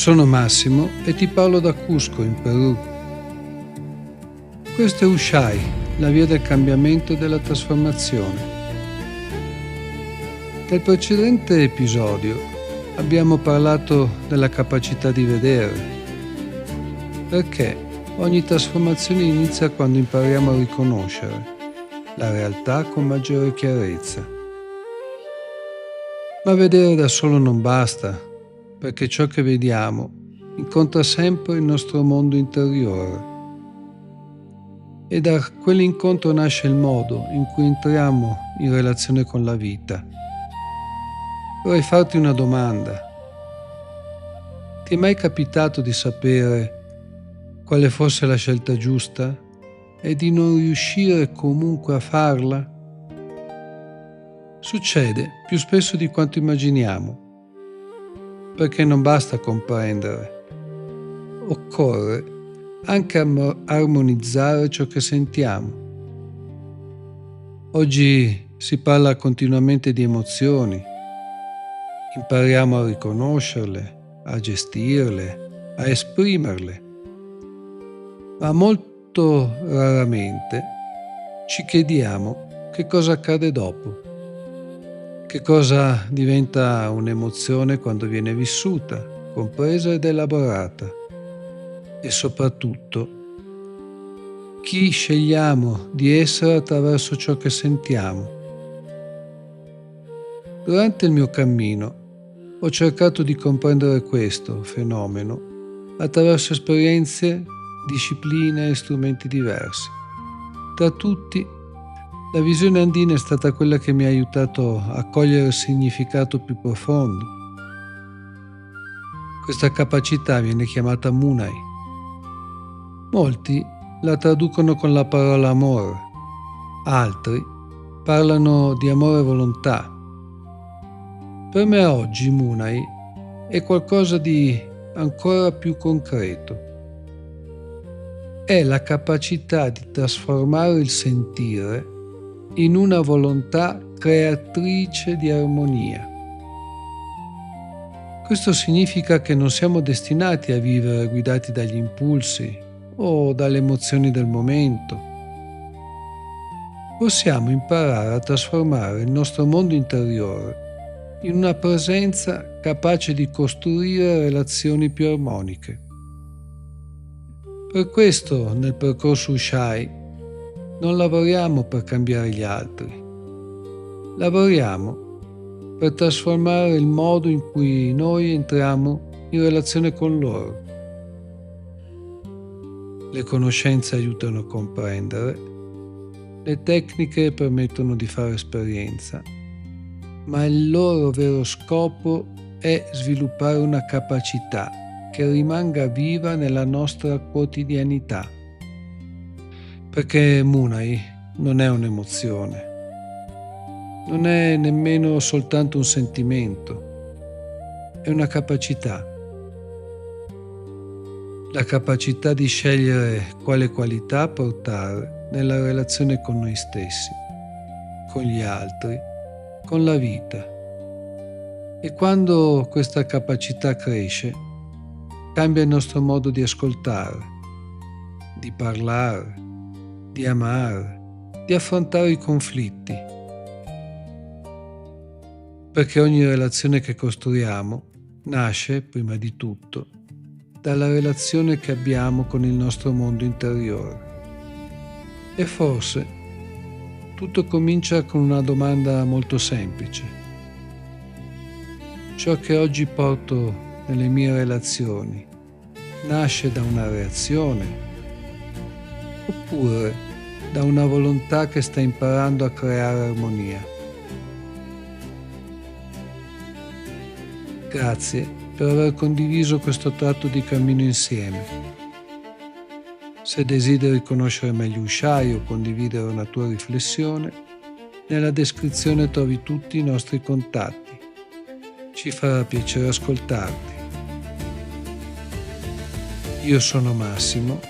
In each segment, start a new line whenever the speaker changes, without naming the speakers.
Sono Massimo e ti parlo da Cusco, in Perù. Questo è Ushai, la via del cambiamento e della trasformazione. Nel precedente episodio abbiamo parlato della capacità di vedere, perché ogni trasformazione inizia quando impariamo a riconoscere la realtà con maggiore chiarezza. Ma vedere da solo non basta, perché ciò che vediamo incontra sempre il nostro mondo interiore. E da quell'incontro nasce il modo in cui entriamo in relazione con la vita. Vorrei farti una domanda. Ti è mai capitato di sapere quale fosse la scelta giusta e di non riuscire comunque a farla? Succede più spesso di quanto immaginiamo, perché non basta comprendere, occorre anche armonizzare ciò che sentiamo. Oggi si parla continuamente di emozioni, impariamo a riconoscerle, a gestirle, a esprimerle, ma molto raramente ci chiediamo che cosa accade dopo, che cosa diventa un'emozione quando viene vissuta, compresa ed elaborata, e soprattutto chi scegliamo di essere attraverso ciò che sentiamo. Durante il mio cammino ho cercato di comprendere questo fenomeno attraverso esperienze, discipline e strumenti diversi. Tra tutti, la visione andina è stata quella che mi ha aiutato a cogliere il significato più profondo. Questa capacità viene chiamata Munai. Molti la traducono con la parola amore, altri parlano di amore e volontà. Per me oggi Munai è qualcosa di ancora più concreto. È la capacità di trasformare il sentire in una volontà creatrice di armonia. Questo significa che non siamo destinati a vivere guidati dagli impulsi o dalle emozioni del momento. Possiamo imparare a trasformare il nostro mondo interiore in una presenza capace di costruire relazioni più armoniche. Per questo nel percorso Ushai non lavoriamo per cambiare gli altri, lavoriamo per trasformare il modo in cui noi entriamo in relazione con loro. Le conoscenze aiutano a comprendere, le tecniche permettono di fare esperienza, ma il loro vero scopo è sviluppare una capacità che rimanga viva nella nostra quotidianità. Perché Munai non è un'emozione, non è nemmeno soltanto un sentimento, è una capacità. La capacità di scegliere quale qualità portare nella relazione con noi stessi, con gli altri, con la vita. E quando questa capacità cresce, cambia il nostro modo di ascoltare, di parlare, di amare, di affrontare i conflitti. Perché ogni relazione che costruiamo nasce, prima di tutto, dalla relazione che abbiamo con il nostro mondo interiore. E forse tutto comincia con una domanda molto semplice. Ciò che oggi porto nelle mie relazioni nasce da una reazione oppure da una volontà che sta imparando a creare armonia? Grazie per aver condiviso questo tratto di cammino insieme. Se desideri conoscere meglio Ushai o condividere una tua riflessione, nella descrizione trovi tutti i nostri contatti. Ci farà piacere ascoltarti. Io sono Massimo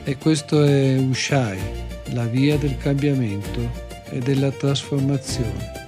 e questo è Ushai, la via del cambiamento e della trasformazione.